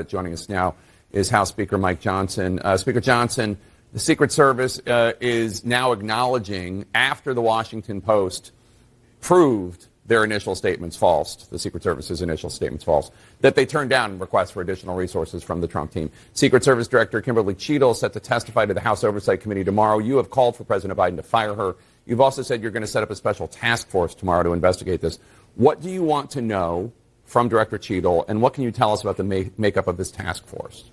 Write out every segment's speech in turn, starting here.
Joining us now is House Speaker Mike Johnson. Speaker Johnson, the Secret Service is now acknowledging, after the Washington Post proved their initial statements false, the Secret Service's initial statements false, that they turned down requests for additional resources from the Trump team. Secret Service Director Kimberly Cheadle is set to testify to the House Oversight Committee tomorrow. You have called for President Biden to fire her. You've also said you're going to set up a special task force tomorrow to investigate this. What do you want to know from Director Cheadle, and what can you tell us about the makeup of this task force?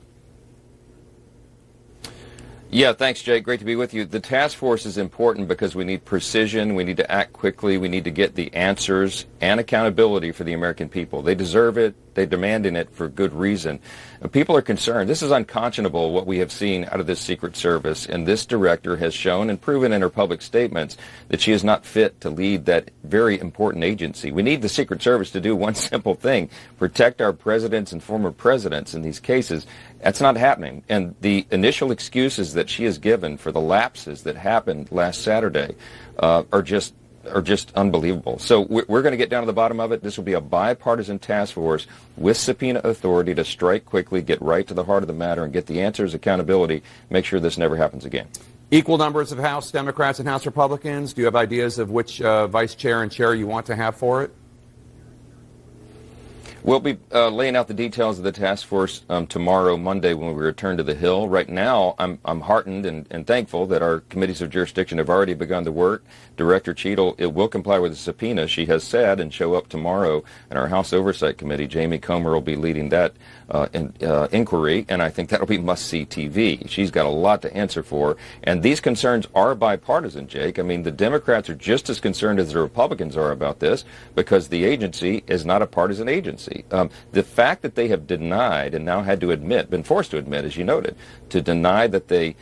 Yeah, thanks, Jay. Great to be with you. The task force is important because we need precision, we need to act quickly, we need to get the answers and accountability for the American people. They deserve it. They're demanding it for good reason. People are concerned. This is unconscionable, what we have seen out of this Secret Service, and this director has shown and proven in her public statements that she is not fit to lead that very important agency. We need the Secret Service to do one simple thing: protect our presidents and former presidents in these cases. That's not happening. And the initial excuses that she has given for the lapses that happened last Saturday are just unbelievable. So we're going to get down to the bottom of it. This will be a bipartisan task force with subpoena authority to strike quickly, get right to the heart of the matter, and get the answers, accountability, make sure this never happens again. Equal numbers of House Democrats and House Republicans. Do you have ideas of which vice chair and chair you want to have for it? We'll be laying out the details of the task force tomorrow, Monday, when we return to the Hill. Right now, I'm heartened and thankful that our committees of jurisdiction have already begun to work. Director Cheadle will comply with the subpoena, she has said, and show up tomorrow in our House Oversight Committee. Jamie Comer will be leading that inquiry, and I think that'll be must-see TV. She's got a lot to answer for, and these concerns are bipartisan, Jake. I mean, the Democrats are just as concerned as the Republicans are about this because the agency is not a partisan agency. The fact that they have denied and now had to admit, been forced to admit, as you noted, to deny that they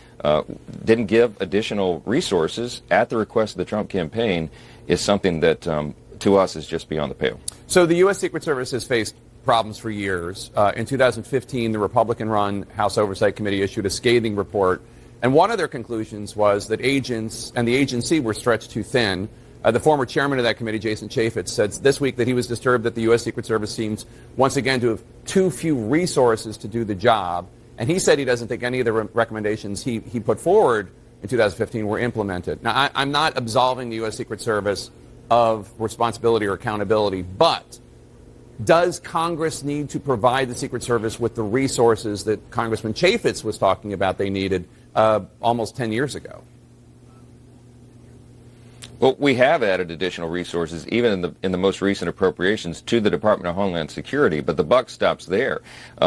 didn't give additional resources at the request of the Trump campaign is something that, to us, is just beyond the pale. So the U.S. Secret Service has faced problems for years. In 2015, the Republican-run House Oversight Committee issued a scathing report, and one of their conclusions was that agents and the agency were stretched too thin. The former chairman of that committee, Jason Chaffetz, said this week that he was disturbed that the U.S. Secret Service seems once again to have too few resources to do the job. And he said he doesn't think any of the recommendations he put forward in 2015 were implemented. Now, I'm not absolving the U.S. Secret Service of responsibility or accountability, but does Congress need to provide the Secret Service with the resources that Congressman Chaffetz was talking about they needed almost 10 years ago? Well, we have added additional resources, even in the most recent appropriations, to the Department of Homeland Security, but the buck stops there.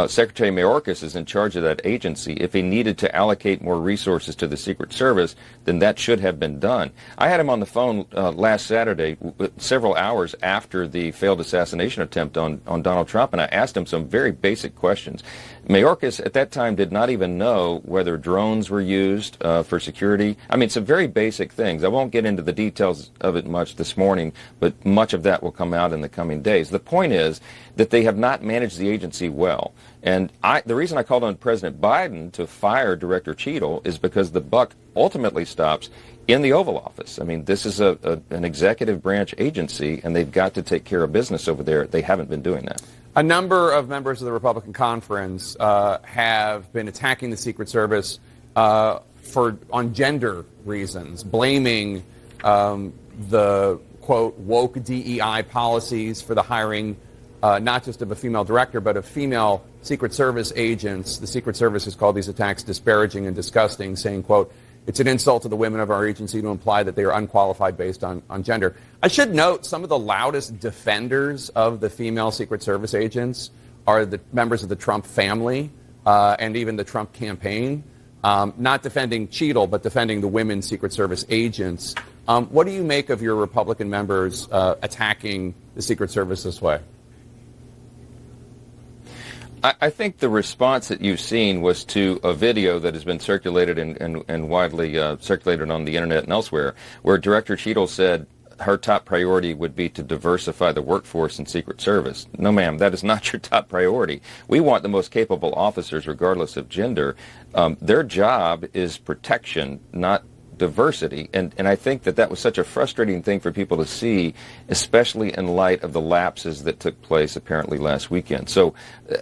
Secretary Mayorkas is in charge of that agency. If he needed to allocate more resources to the Secret Service, then that should have been done. I had him on the phone last Saturday, several hours after the failed assassination attempt on Donald Trump, and I asked him some very basic questions. Mayorkas at that time did not even know whether drones were used for security. I mean, some very basic things. I won't get into the details of it much this morning, but much of that will come out in the coming days. The point is that they have not managed the agency well. And the reason I called on President Biden to fire Director Cheadle is because the buck ultimately stops in the Oval Office. I mean, this is an executive branch agency, and they've got to take care of business over there. They haven't been doing that. A number of members of the Republican conference have been attacking the Secret Service on gender reasons, blaming the, quote, woke DEI policies for the hiring not just of a female director, but of female Secret Service agents. The Secret Service has called these attacks disparaging and disgusting, saying, quote, it's an insult to the women of our agency to imply that they are unqualified based on gender. I should note some of the loudest defenders of the female Secret Service agents are the members of the Trump family and even the Trump campaign, not defending Cheadle, but defending the women Secret Service agents. What do you make of your Republican members attacking the Secret Service this way? I think the response that you've seen was to a video that has been circulated and widely circulated on the internet and elsewhere, where Director Cheadle said her top priority would be to diversify the workforce in Secret Service. No, ma'am, that is not your top priority. We want the most capable officers, regardless of gender. Their job is protection, not diversity. And I think that was such a frustrating thing for people to see, especially in light of the lapses that took place apparently last weekend. So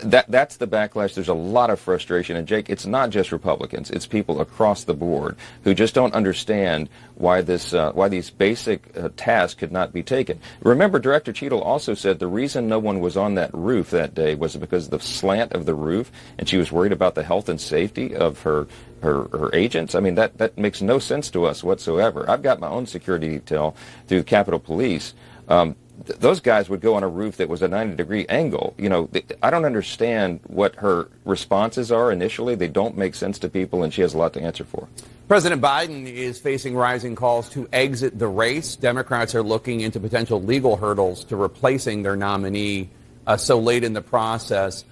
that's the backlash. There's a lot of frustration. And Jake, it's not just Republicans. It's people across the board who just don't understand why these basic tasks could not be taken. Remember, Director Cheadle also said the reason no one was on that roof that day was because of the slant of the roof, and she was worried about the health and safety of her agents. I mean, that makes no sense to us whatsoever. I've got my own security detail through the Capitol Police. Those guys would go on a roof that was a 90-degree angle. You know, I don't understand what her responses are initially. They don't make sense to people, and she has a lot to answer for. President Biden is facing rising calls to exit the race. Democrats are looking into potential legal hurdles to replacing their nominee so late in the process.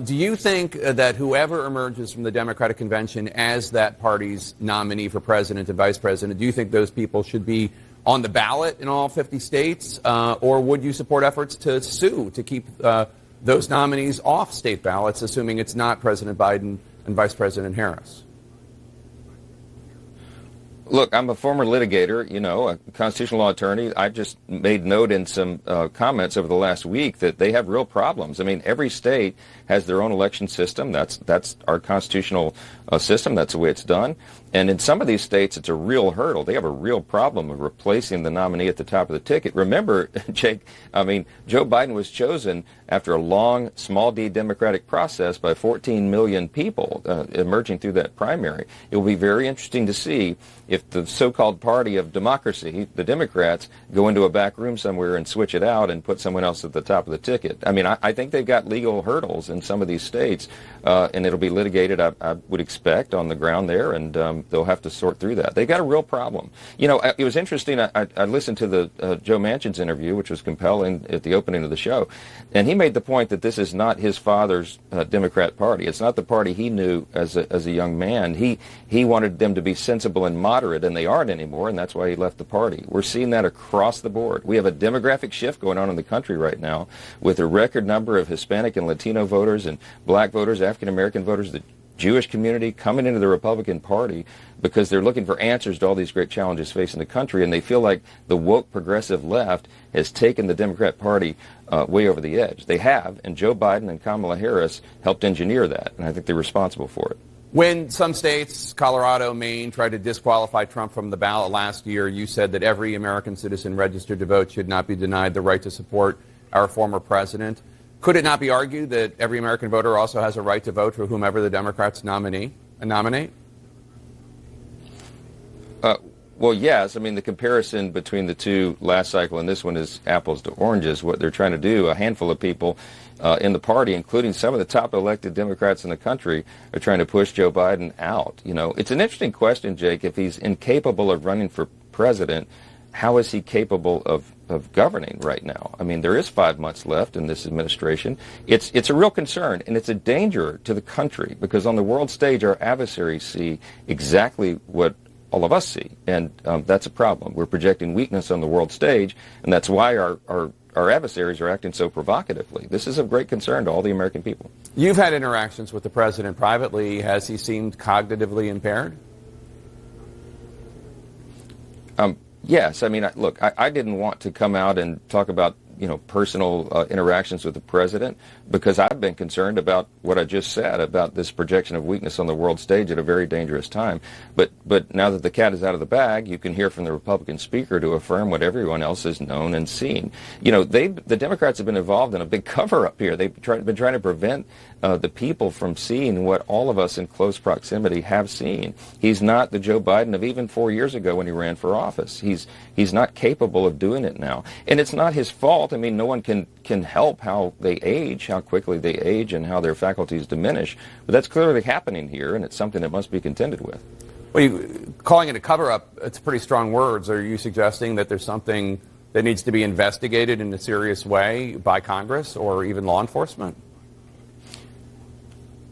Do you think that whoever emerges from the Democratic convention as that party's nominee for president and vice president, do you think those people should be on the ballot in all 50 states? Or would you support efforts to sue to keep those nominees off state ballots, assuming it's not President Biden and Vice President Harris? Look, I'm a former litigator, a constitutional law attorney. I just made note in some comments over the last week that they have real problems. I mean, every state has their own election system. That's our constitutional system. That's the way it's done. And in some of these states, it's a real hurdle. They have a real problem of replacing the nominee at the top of the ticket. Remember, Jake, I mean, Joe Biden was chosen after a long, small d Democratic process by 14 million people emerging through that primary. It will be very interesting to see if the so-called party of democracy, the Democrats, go into a back room somewhere and switch it out and put someone else at the top of the ticket. I mean, I think they've got legal hurdles in some of these states, and it'll be litigated, I would expect, on the ground there, and they'll have to sort through that. They got a real problem. It was interesting. I listened to the Joe Manchin's interview, which was compelling at the opening of the show, and he made the point that this is not his father's Democrat Party. It's not the party he knew as a young man. He wanted them to be sensible and moderate, and they aren't anymore, and that's why he left the party. We're seeing that across the board. We have a demographic shift going on in the country right now with a record number of Hispanic and Latino voters and black voters, African American voters, the Jewish community coming into the Republican Party because they're looking for answers to all these great challenges facing the country, and they feel like the woke progressive left has taken the Democrat Party way over the edge. They have, and Joe Biden and Kamala Harris helped engineer that, and I think they're responsible for it. When some states, Colorado, Maine, tried to disqualify Trump from the ballot last year, you said that every American citizen registered to vote should not be denied the right to support our former president. Could it not be argued that every American voter also has a right to vote for whomever the Democrats nominate? Well, yes. I mean, the comparison between the two last cycle and this one is apples to oranges. What they're trying to do, a handful of people in the party, including some of the top elected Democrats in the country, are trying to push Joe Biden out. It's an interesting question, Jake. If he's incapable of running for president, how is he capable of governing right now? I mean, there is 5 months left in this administration. It's a real concern, and it's a danger to the country because on the world stage, our adversaries see exactly what all of us see, and that's a problem. We're projecting weakness on the world stage, and that's why our adversaries are acting so provocatively. This is of great concern to all the American people. You've had interactions with the president privately. Has he seemed cognitively impaired? Yes. I mean, look, I didn't want to come out and talk about, personal interactions with the president because I've been concerned about what I just said about this projection of weakness on the world stage at a very dangerous time. But now that the cat is out of the bag, you can hear from the Republican speaker to affirm what everyone else has known and seen. The Democrats have been involved in a big cover-up here. They've been trying to prevent the people from seeing what all of us in close proximity have seen. He's not the Joe Biden of even 4 years ago when he ran for office. He's not capable of doing it now. And it's not his fault. I mean, no one can help how they age, how quickly they age, and how their faculties diminish. But that's clearly happening here, and it's something that must be contended with. Well, calling it a cover-up, it's pretty strong words. Are you suggesting that there's something that needs to be investigated in a serious way by Congress or even law enforcement?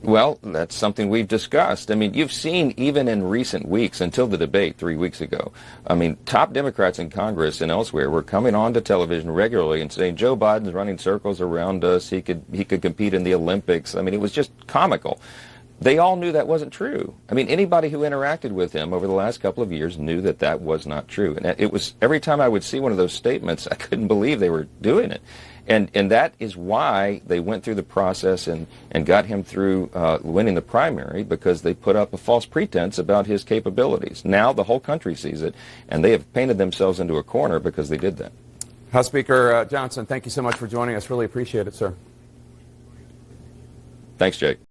Well, that's something we've discussed. I mean, you've seen even in recent weeks, until the debate 3 weeks ago, I mean, top Democrats in Congress and elsewhere were coming onto television regularly and saying, Joe Biden's running circles around us. He could compete in the Olympics. I mean, it was just comical. They all knew that wasn't true. I mean, anybody who interacted with him over the last couple of years knew that that was not true. And it was, every time I would see one of those statements, I couldn't believe they were doing it. And that is why they went through the process and got him through winning the primary, because they put up a false pretense about his capabilities. Now the whole country sees it, and they have painted themselves into a corner because they did that. House Speaker Johnson, thank you so much for joining us. Really appreciate it, sir. Thanks, Jake.